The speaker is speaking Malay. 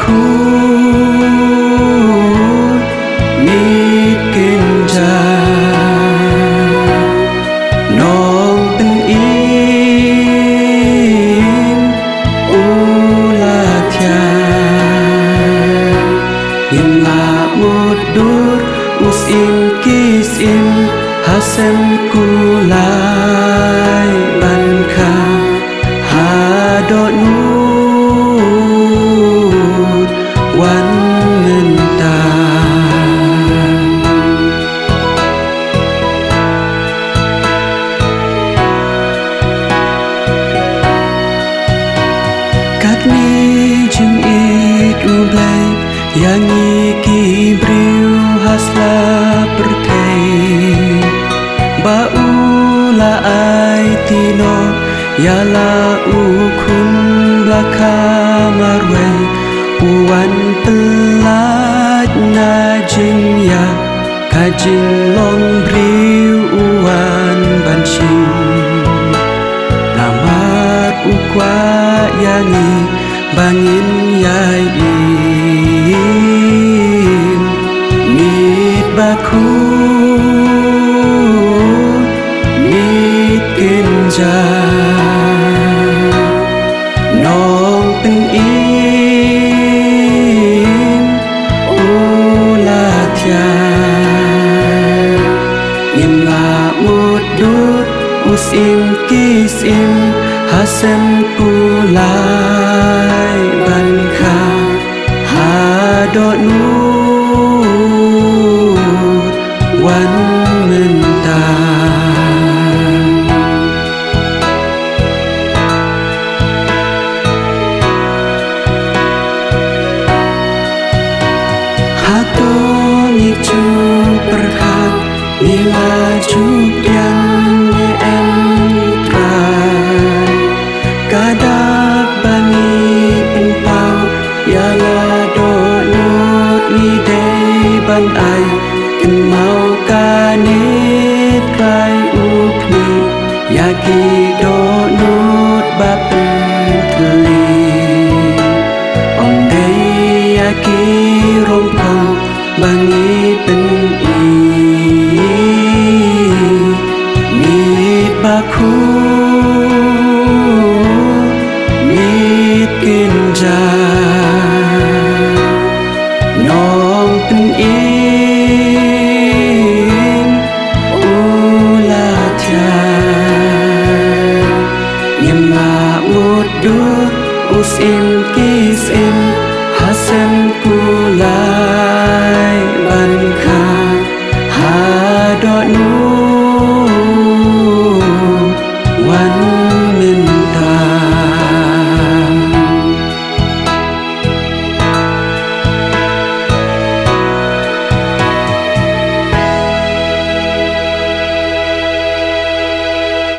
baku bikin nong penin ulatian imla mudur usim kisim hasem kulai banka hadonu wan mentang kat mi jing it ublay yang iki briu hasla pertei baula ai tino yala ukun blaka marwe uwan pelat na jing ya kajing long briu uwan banshing namat ukwa yangi bangin yai im mit baku mit kinja nong penin ulatian imla mudur usim kisim hasem kulai banka hadonu wan mentang hatoni cu perhat nila jupian em trai kadak bani penpau yala donut lidai ban ai ken mau kanit kai ukni yaki donut bapen teli om dei yaki rompong bangi pen i mit baku mit kinja nong penin ulatian imla mudur usim kisim hasem kulai banka hadonu